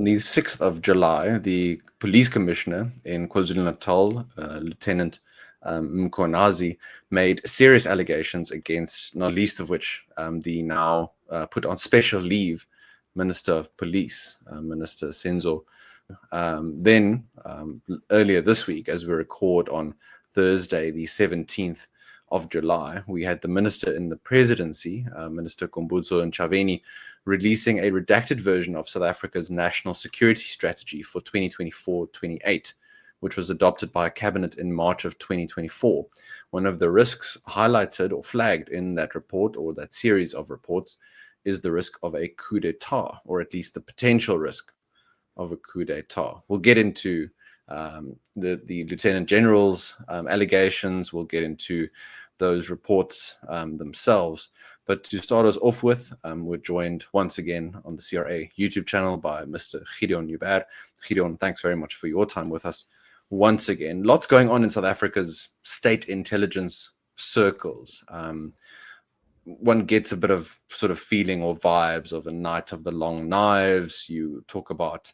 the 6th of July, the police commissioner in KwaZulu-Natal, Lieutenant Mkhwanazi, made serious allegations against, not least of which, the now put on special leave Minister of Police, Minister Zondo. Then, earlier this week, as we record on Thursday, the 17th of July, we had the minister in the presidency, Minister Khumbudzo Ntshavheni, releasing a redacted version of South Africa's national security strategy for 2024-28, which was adopted by a cabinet in March of 2024. One of the risks highlighted or flagged in that report, or that series of reports, is the risk of a coup d'etat, or at least the potential risk of a coup d'etat. We'll get into the Lieutenant General's allegations. We'll get into those reports themselves. But to start us off with, we're joined once again on the CRA YouTube channel by Mr. Gideon Joubert. Gideon, thanks very much for your time with us once again. Lots going on in South Africa's state intelligence circles. One gets a bit of sort of feeling or vibes of a night of the long knives. You talk about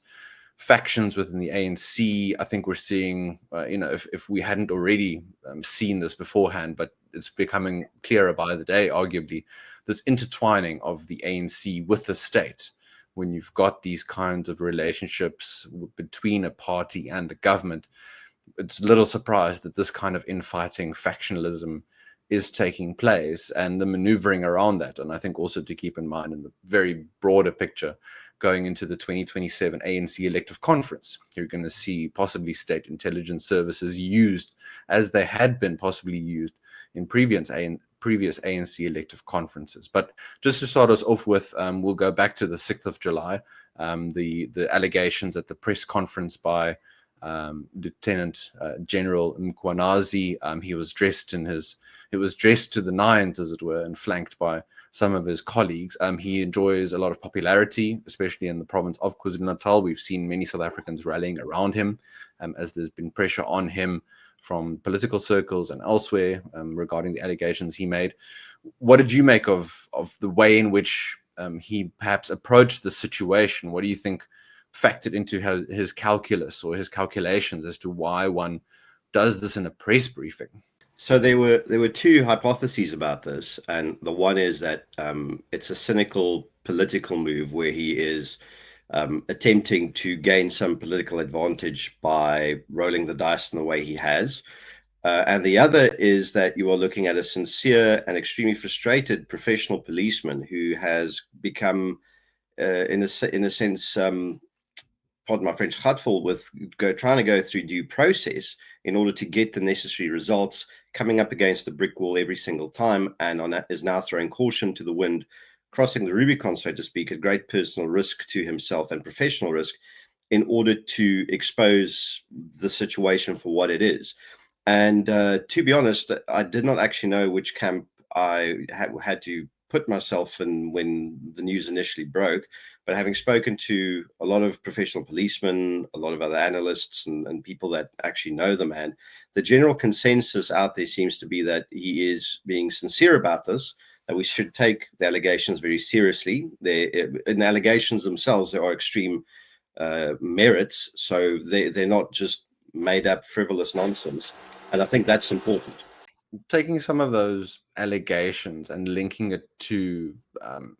factions within the ANC. I think we're seeing, if we hadn't already seen this beforehand, but it's becoming clearer by the day, arguably, this intertwining of the ANC with the state. When you've got these kinds of relationships between a party and the government, it's little surprise that this kind of infighting factionalism is taking place, and the maneuvering around that. And I think also to keep in mind in the very broader picture, going into the 2027 ANC elective conference, you're going to see possibly state intelligence services used as they had been possibly used in previous ANC elective conferences. But just to start us off with, we'll go back to the 6th of July, the allegations at the press conference by Lieutenant General Mkhwanazi. It was dressed to the nines, as it were, and flanked by some of his colleagues. He enjoys a lot of popularity, especially in the province of KwaZulu-Natal. We've seen many South Africans rallying around him, as there's been pressure on him from political circles and elsewhere regarding the allegations he made. What did you make of the way in which he perhaps approached the situation? What do you think factored into his calculus or his calculations as to why one does this in a press briefing? So there were two hypotheses about this, and the one is that it's a cynical political move where he is attempting to gain some political advantage by rolling the dice in the way he has. And the other is that you are looking at a sincere and extremely frustrated professional policeman who has become, in a sense, pardon my French, hurtful with trying to go through due process in order to get the necessary results, coming up against a brick wall every single time, and is now throwing caution to the wind, crossing the Rubicon, so to speak, at great personal risk to himself and professional risk in order to expose the situation for what it is. And to be honest, I did not actually know which camp I had to put myself in when the news initially broke. But having spoken to a lot of professional policemen, a lot of other analysts and people that actually know the man, the general consensus out there seems to be that he is being sincere about this, that we should take the allegations very seriously. In the allegations themselves, there are extreme merits, so they're not just made up frivolous nonsense. And I think that's important. Taking some of those allegations and linking it to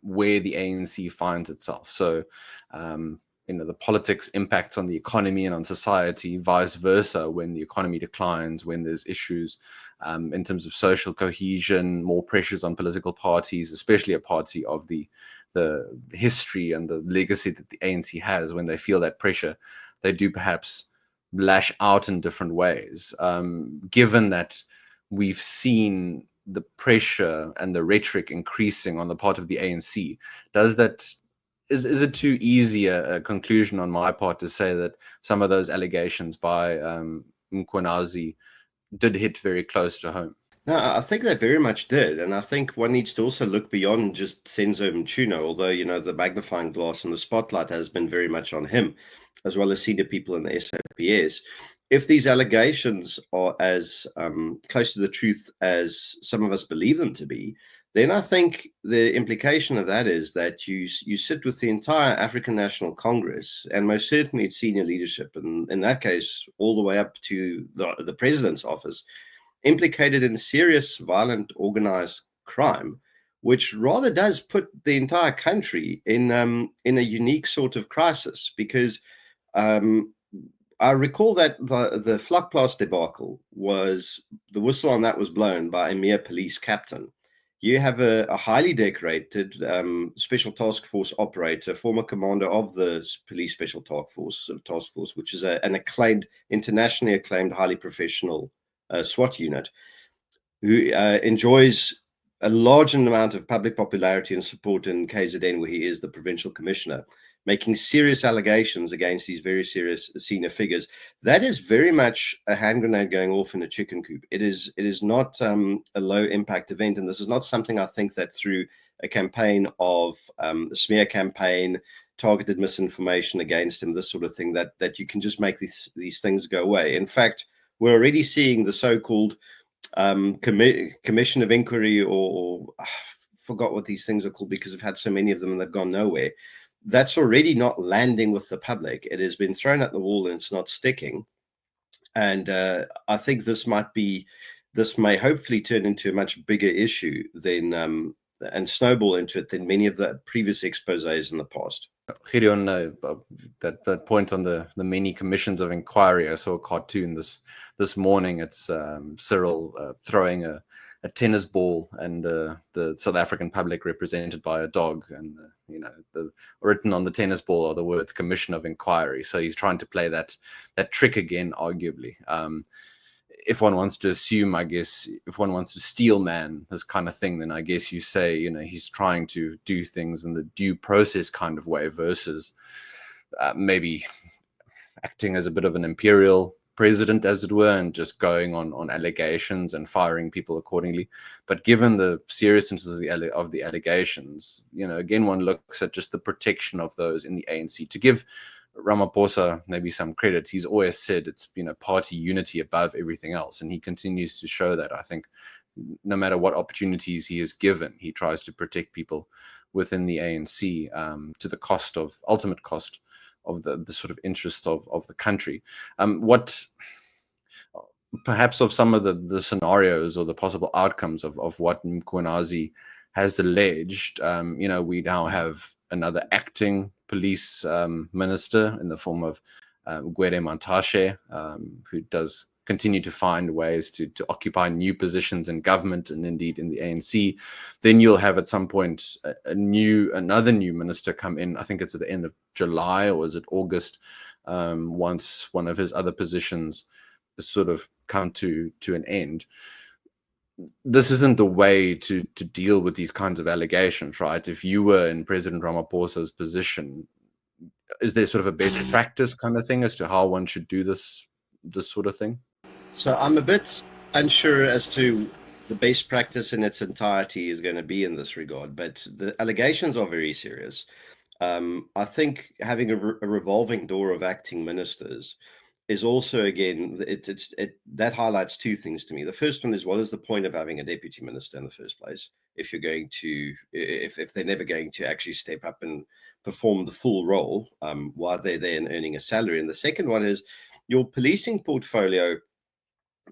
where the ANC finds itself. So, the politics impacts on the economy and on society, vice versa, when the economy declines, when there's issues in terms of social cohesion, more pressures on political parties, especially a party of the history and the legacy that the ANC has. When they feel that pressure, they do perhaps lash out in different ways. Given that we've seen the pressure and the rhetoric increasing on the part of the ANC, is it too easy a conclusion on my part to say that some of those allegations by Mkhwanazi did hit very close to home? No, I think they very much did. And I think one needs to also look beyond just Senzo Mchunu, although, the magnifying glass and the spotlight has been very much on him, as well as senior people in the SAPS. if these allegations are as close to the truth as some of us believe them to be, then I think the implication of that is that you sit with the entire African National Congress, and most certainly its senior leadership, and in that case, all the way up to the president's office, implicated in serious, violent, organized crime, which rather does put the entire country in a unique sort of crisis. Because I recall that the Vlakplaas debacle was, the whistle on that was blown by a mere police captain. You have a highly decorated special task force operator, former commander of the police special task force, which is an acclaimed, internationally acclaimed, highly professional SWAT unit, who enjoys a large amount of public popularity and support in KZN, where he is the provincial commissioner, making serious allegations against these very serious senior figures. That is very much a hand grenade going off in a chicken coop. It is not a low impact event, and this is not something I think that through a campaign of a smear campaign, targeted misinformation against him, this sort of thing, that you can just make these things go away. In fact, we're already seeing the so-called commission of inquiry, or I forgot what these things are called because I've had so many of them and they've gone nowhere. That's already not landing with the public. It has been thrown at the wall and it's not sticking. And I think this may hopefully turn into a much bigger issue than and snowball into it than many of the previous exposés in the past. Gideon, that point on the many commissions of inquiry, I saw a cartoon this morning. It's Cyril throwing a tennis ball, and the South African public represented by a dog, and written on the tennis ball are the words "Commission of Inquiry." So he's trying to play that trick again, arguably. If one wants to assume, I guess, if one wants to steel man this kind of thing, then I guess you say, he's trying to do things in the due process kind of way versus maybe acting as a bit of an imperial president, as it were, and just going on allegations and firing people accordingly. But given the seriousness of the allegations, again, one looks at just the protection of those in the ANC. To give Ramaphosa maybe some credit, he's always said it's party unity above everything else, and he continues to show that. I think no matter what opportunities he is given, he tries to protect people within the ANC to the ultimate cost of the sort of interests of the country. What perhaps of some of the scenarios or the possible outcomes of what Mkhwanazi has alleged, we now have another acting police minister in the form of Gwede Mantashe, who does continue to find ways to occupy new positions in government and indeed in the ANC. Then you'll have at some point another new minister come in. I think it's at the end of July, or is it August, once one of his other positions has sort of come to an end. This isn't the way to deal with these kinds of allegations, right? If you were in President Ramaphosa's position, is there sort of a best practice kind of thing as to how one should do this sort of thing? So I'm a bit unsure as to the best practice in its entirety is going to be in this regard, but the allegations are very serious. I think having a revolving door of acting ministers is also, again, that highlights two things to me. The first one is, what is the point of having a deputy minister in the first place if you're going to, if they're never going to actually step up and perform the full role while they're there and earning a salary? And the second one is your policing portfolio.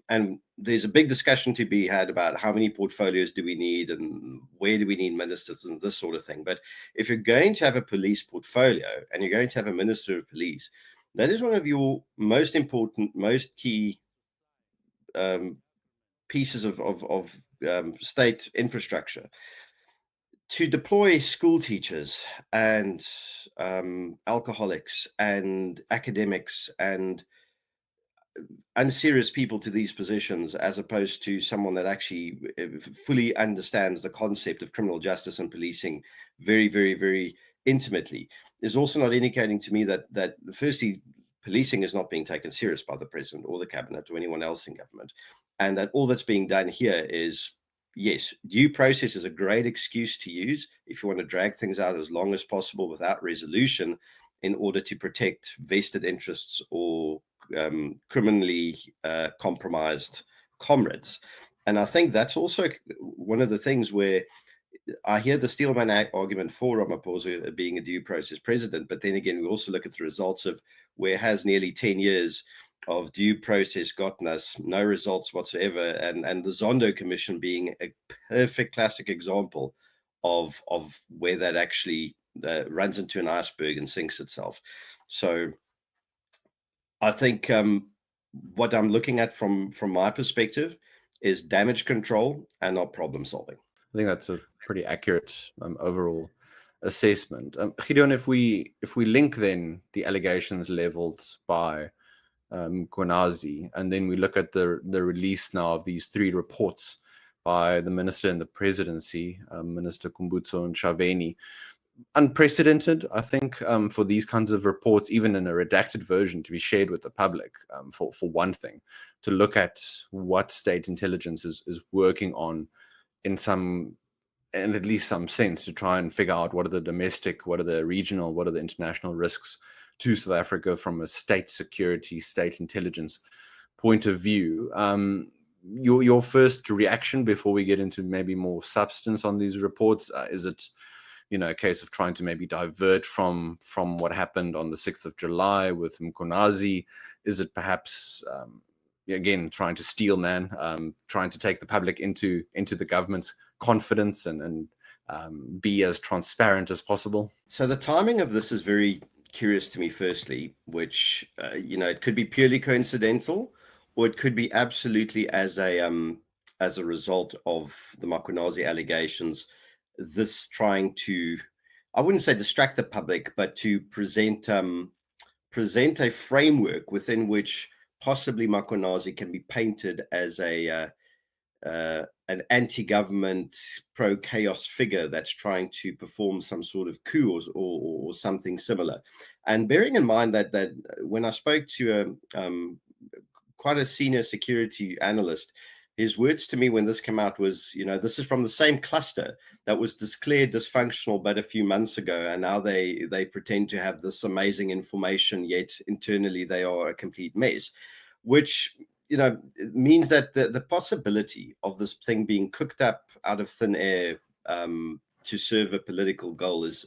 And there's a big discussion to be had about how many portfolios do we need and where do we need ministers and this sort of thing. But if you're going to have a police portfolio and you're going to have a minister of police, that is one of your most important, most key pieces of state infrastructure. To deploy school teachers and alcoholics and academics and unserious people to these positions, as opposed to someone that actually fully understands the concept of criminal justice and policing very, very, very intimately, is also not indicating to me that firstly, policing is not being taken serious by the president or the cabinet or anyone else in government, and that all that's being done here is, yes, due process is a great excuse to use if you want to drag things out as long as possible without resolution in order to protect vested interests or criminally compromised comrades. And I think that's also one of the things where I hear the Steelman argument for Ramaphosa being a due process president, but then again, we also look at the results of where has nearly 10 years of due process gotten us no results whatsoever, and the Zondo Commission being a perfect classic example of where that actually runs into an iceberg and sinks itself. So I think what I'm looking at from my perspective is damage control and not problem solving. I think that's a pretty accurate overall assessment. Gideon, if we link then the allegations leveled by Mkhwanazi, and then we look at the release now of these 3 reports by the minister in the presidency, Minister Kumbutso and Ntshavheni, unprecedented, I think, for these kinds of reports, even in a redacted version, to be shared with the public, for one thing, to look at what state intelligence is working on in at least some sense, to try and figure out what are the domestic, what are the regional, what are the international risks to South Africa from a state security, state intelligence point of view. Your first reaction before we get into maybe more substance on these reports, is it a case of trying to maybe divert from what happened on the 6th of July with Mkhwanazi? Is it perhaps again trying to steel man, trying to take the public into the government's confidence and be as transparent as possible? So the timing of this is very curious to me, firstly, which it could be purely coincidental, or it could be absolutely as a result of the Mkhwanazi allegations, this trying to, I wouldn't say distract the public, but to present a framework within which possibly Mkhwanazi can be painted as an anti-government, pro-chaos figure that's trying to perform some sort of coup or something similar. And bearing in mind that when I spoke to quite a senior security analyst, his words to me when this came out was, this is from the same cluster that was declared dysfunctional but a few months ago, and now they pretend to have this amazing information, yet internally they are a complete mess, which means that the possibility of this thing being cooked up out of thin air to serve a political goal is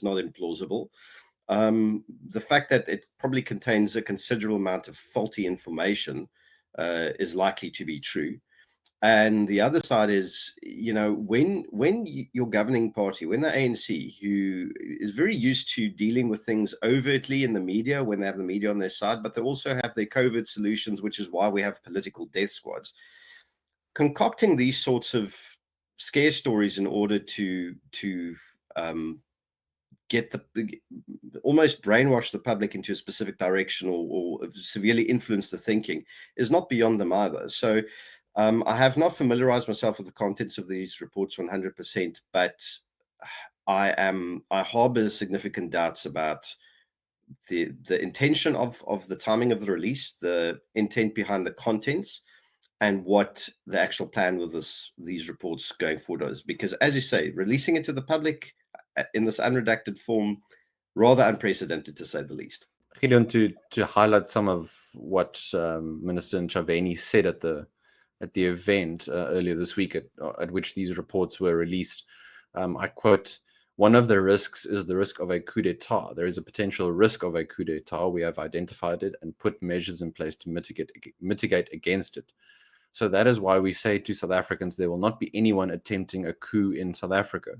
not implausible. The fact that it probably contains a considerable amount of faulty information is likely to be true. And the other side is, when your governing party, when the ANC, who is very used to dealing with things overtly in the media, when they have the media on their side, but they also have their COVID solutions, which is why we have political death squads, concocting these sorts of scare stories in order to almost brainwash the public into a specific direction or severely influence the thinking is not beyond them either. So I have not familiarized myself with the contents of these reports 100%, but I harbor significant doubts about the intention of the timing of the release, the intent behind the contents, and what the actual plan with these reports going forward is. Because, as you say, releasing it to the public in this unredacted form, rather unprecedented to say the least. Gideon, to highlight some of what Minister Ntshavheni said at the event earlier this week at which these reports were released, I quote, "One of the risks is the risk of a coup d'etat. There is a potential risk of a coup d'etat. We have identified it and put measures in place to mitigate against it. So that is why we say to South Africans, there will not be anyone attempting a coup in South Africa.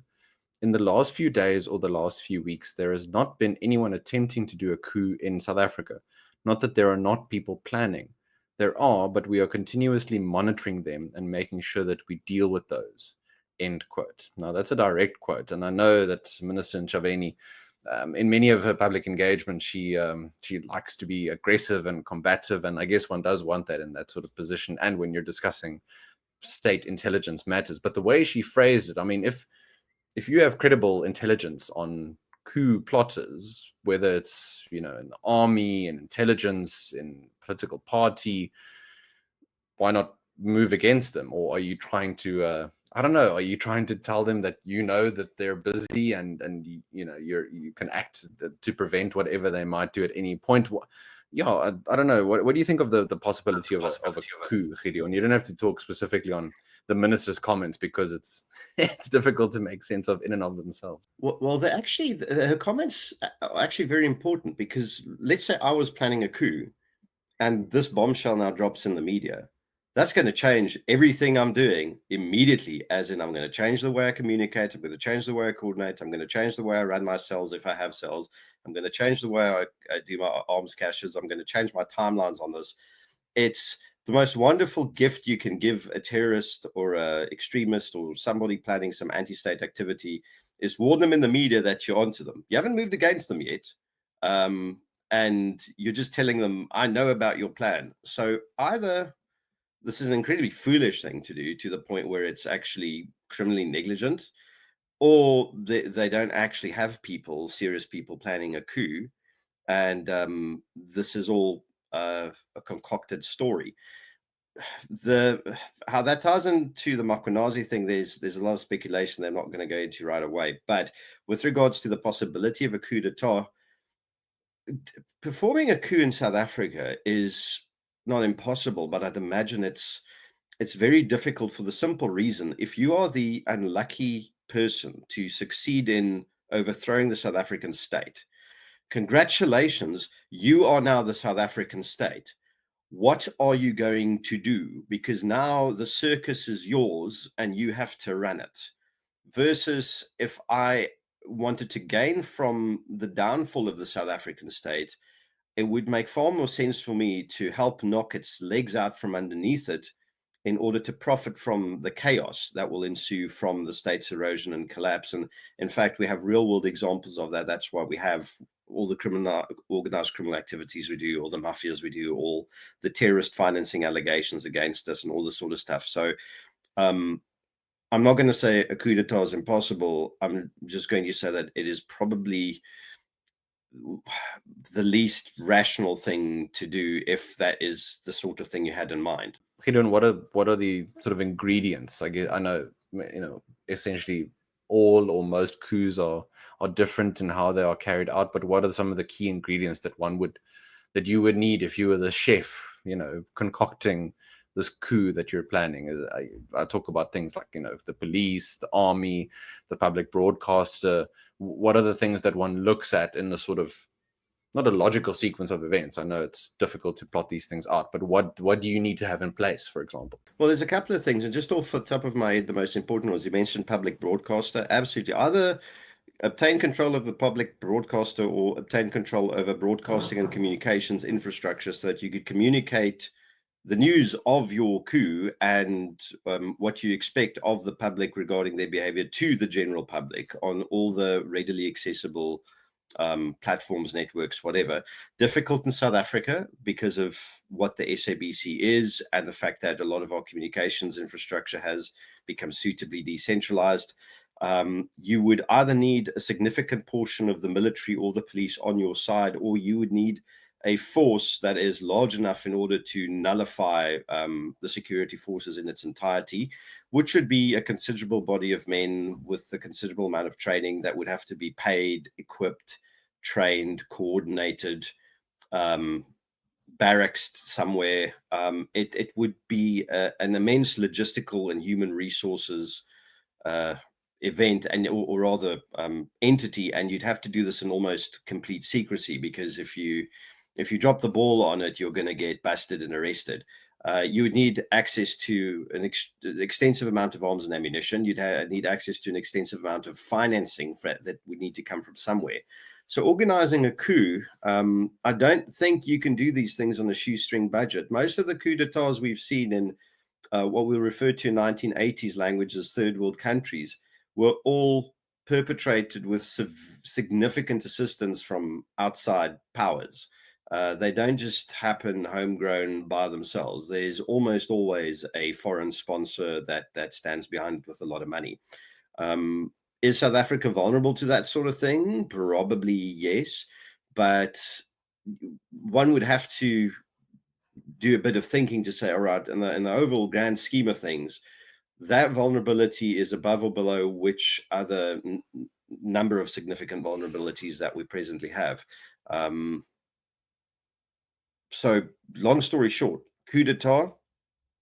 In the last few days or the last few weeks, there has not been anyone attempting to do a coup in South Africa. Not that there are not people planning. There are, but we are continuously monitoring them and making sure that we deal with those." End quote. Now, that's a direct quote. And I know that Minister Ntshavheni, in many of her public engagement, she likes to be aggressive and combative. And I guess one does want that in that sort of position. And when you're discussing state intelligence matters. But the way she phrased it, I mean, if you have credible intelligence on coup plotters, whether it's, in the army, in intelligence, in political party, why not move against them? Or are you trying to, I don't know, are you trying to tell them that that they're busy and you can act to prevent whatever they might do at any point? Yeah, I don't know. What do you think of the possibility of a coup, Gideon? You don't have to talk specifically on the minister's comments because it's it's difficult to make sense of in and of themselves. Well, her comments are actually very important, because let's say I was planning a coup and this bombshell now drops in the media. That's going to change everything I'm doing immediately, as in I'm going to change the way I communicate, I'm going to change the way I coordinate, I'm going to change the way I run my cells if I have cells, I'm going to change the way I do my arms caches, I'm going to change my timelines on this. It's the most wonderful gift you can give a terrorist or a extremist or somebody planning some anti-state activity, is warn them in the media that you're onto them. You haven't moved against them yet. And you're just telling them, I know about your plan. So either this is an incredibly foolish thing to do to the point where it's actually criminally negligent, or they don't actually have serious people planning a coup, and this is all a concocted story. How that ties into the Mkhwanazi thing, there's a lot of speculation that I'm not going to go into right away. But with regards to the possibility of a coup d'etat, performing a coup in South Africa is not impossible, but I'd imagine it's very difficult, for the simple reason, if you are the unlucky person to succeed in overthrowing the South African state, congratulations, you are now the South African state. What are you going to do? Because now the circus is yours and you have to run it. Versus if I wanted to gain from the downfall of the South African state, it would make far more sense for me to help knock its legs out from underneath it, in order to profit from the chaos that will ensue from the state's erosion and collapse. And in fact, we have real world examples of that. That's why we have all the organized criminal activities we do, all the mafias we do, all the terrorist financing allegations against us, and all this sort of stuff. So I'm not going to say a coup d'etat is impossible. I'm just going to say that it is probably the least rational thing to do, if that is the sort of thing you had in mind. Gideon, what are the sort of ingredients? I know, essentially all or most coups are different in how they are carried out, but what are some of the key ingredients that you would need if you were the chef, concocting this coup that you're planning? I talk about things like, the police, the army, the public broadcaster. What are the things that one looks at in the sort of, not a logical sequence of events? I know it's difficult to plot these things out, but what do you need to have in place, for example? Well, there's a couple of things, and just off the top of my head, the most important was, you mentioned public broadcaster. Absolutely. Either obtain control of the public broadcaster, or obtain control over broadcasting and communications infrastructure, so that you could communicate the news of your coup and what you expect of the public regarding their behavior to the general public on all the readily accessible platforms, networks, whatever. Difficult in South Africa because of what the SABC is, and the fact that a lot of our communications infrastructure has become suitably decentralized. You would either need a significant portion of the military or the police on your side, or you would need a force that is large enough in order to nullify the security forces in its entirety, which would be a considerable body of men with a considerable amount of training that would have to be paid, equipped, trained, coordinated, barracked somewhere. It would be an immense logistical and human resources event, or rather entity, and you'd have to do this in almost complete secrecy, because if you drop the ball on it, you're going to get busted and arrested. You would need access to an extensive amount of arms and ammunition. You'd need access to an extensive amount of financing that would need to come from somewhere. So organizing a coup, I don't think you can do these things on a shoestring budget. Most of the coup d'etats we've seen in what we refer to in 1980s language as third world countries were all perpetrated with significant assistance from outside powers. They don't just happen homegrown by themselves. There's almost always a foreign sponsor that stands behind it with a lot of money. Is South Africa vulnerable to that sort of thing? Probably yes, but one would have to do a bit of thinking to say, all right, in the overall grand scheme of things, that vulnerability is above or below which other number of significant vulnerabilities that we presently have. So long story short, coup d'etat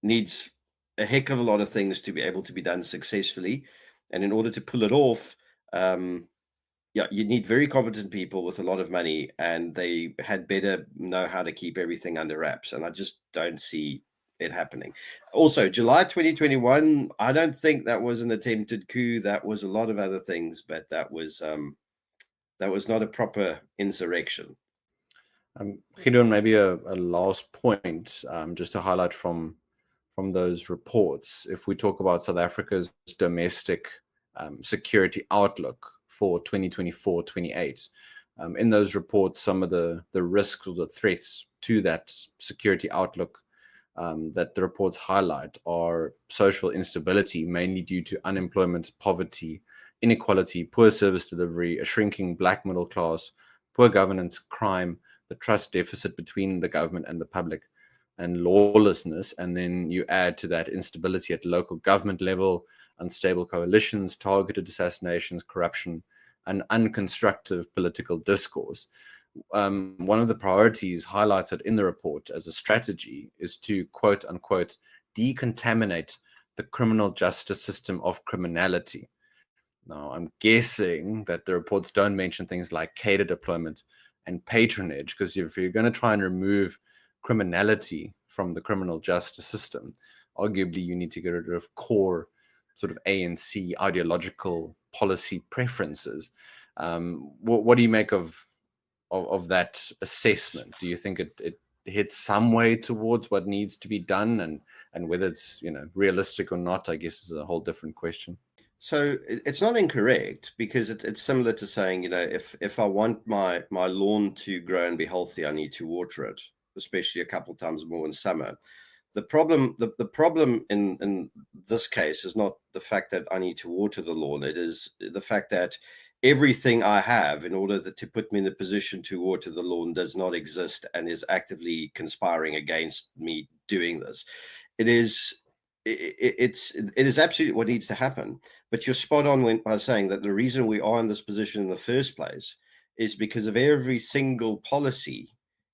needs a heck of a lot of things to be able to be done successfully. And in order to pull it off, yeah, you need very competent people with a lot of money, and they had better know how to keep everything under wraps. And I just don't see it happening. Also, July 2021, I don't think that was an attempted coup. That was a lot of other things, but that was not a proper insurrection. Gideon, maybe a last point, just to highlight from those reports. If we talk about South Africa's domestic security outlook for 2024-28, in those reports, some of the risks or the threats to that security outlook that the reports highlight are social instability, mainly due to unemployment, poverty, inequality, poor service delivery, a shrinking black middle class, poor governance, crime, the trust deficit between the government and the public, and lawlessness. And then you add to that instability at local government level, unstable coalitions, targeted assassinations, corruption, and unconstructive political discourse. One of the priorities highlighted in the report as a strategy is to, quote unquote, decontaminate the criminal justice system of criminality. Now, I'm guessing that the reports don't mention things like cadre deployment and patronage, because if you're going to try and remove criminality from the criminal justice system, arguably you need to get rid of core sort of ANC ideological policy preferences. What do you make of that assessment? Do you think it hits some way towards what needs to be done, and whether it's realistic or not, I guess, is a whole different question. So it's not incorrect, because it's similar to saying, if I want my lawn to grow and be healthy, I need to water it, especially a couple of times more in summer. The problem in this case is not the fact that I need to water the lawn. It is the fact that everything I have in order to put me in a position to water the lawn does not exist and is actively conspiring against me doing this. It is absolutely what needs to happen. But you're spot on by saying that the reason we are in this position in the first place is because of every single policy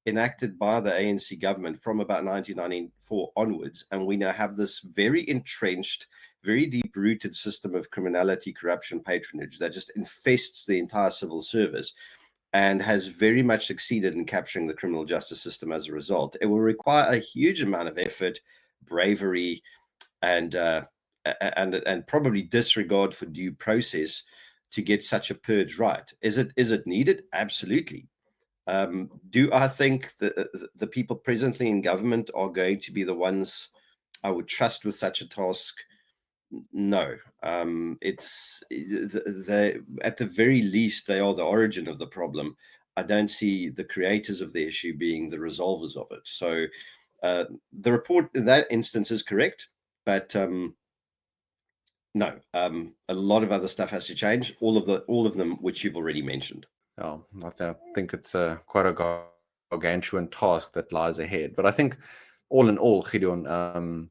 enacted by the ANC government from about 1994 onwards. And we now have this very entrenched, very deep-rooted system of criminality, corruption, patronage that just infests the entire civil service and has very much succeeded in capturing the criminal justice system as a result. It will require a huge amount of effort, bravery, and probably disregard for due process to get such a purge right. Is it needed? Absolutely. Do I think the people presently in government are going to be the ones I would trust with such a task? No. It's at the very least, they are the origin of the problem. I don't see the creators of the issue being the resolvers of it. So the report in that instance is correct, but no, a lot of other stuff has to change. All of them, which you've already mentioned. Oh, I think it's quite a gargantuan task that lies ahead. But I think, all in all, Gideon,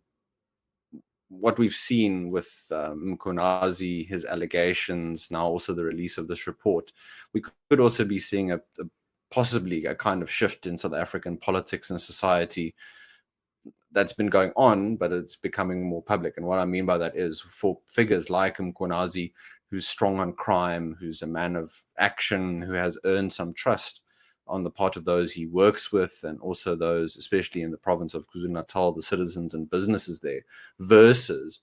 what we've seen with Mkhwanazi, his allegations, now also the release of this report, we could also be seeing possibly a kind of shift in South African politics and society that's been going on, but it's becoming more public. And what I mean by that is, for figures like Mkhwanazi, who's strong on crime, who's a man of action, who has earned some trust on the part of those he works with, and also those, especially in the province of KwaZulu-Natal, the citizens and businesses there, versus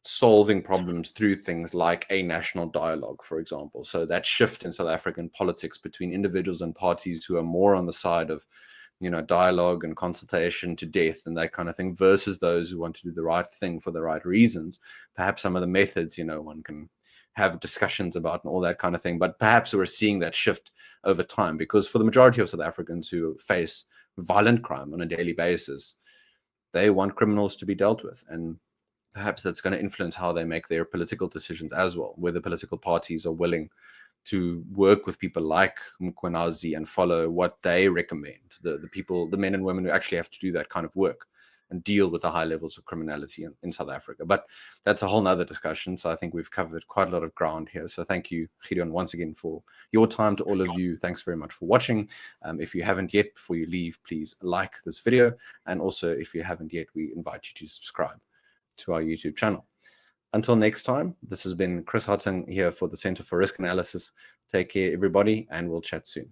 solving problems through things like a national dialogue, for example. So that shift in South African politics between individuals and parties who are more on the side of dialogue and consultation to death and that kind of thing, versus those who want to do the right thing for the right reasons. Perhaps some of the methods, one can have discussions about and all that kind of thing, but perhaps we're seeing that shift over time, because for the majority of South Africans who face violent crime on a daily basis, they want criminals to be dealt with. And perhaps that's going to influence how they make their political decisions as well, whether political parties are willing to work with people like Mkhwanazi and follow what they recommend, the people, the men and women who actually have to do that kind of work. and deal with the high levels of criminality in South Africa. But that's a whole nother discussion. So I think we've covered quite a lot of ground here. So thank you, Gideon, once again for your time. To all of you, thanks very much for watching. If you haven't yet, before you leave, please like this video. And also, if you haven't yet, we invite you to subscribe to our YouTube channel. Until next time, this has been Chris Hattingh here for the Center for Risk Analysis. Take care, everybody, and we'll chat soon.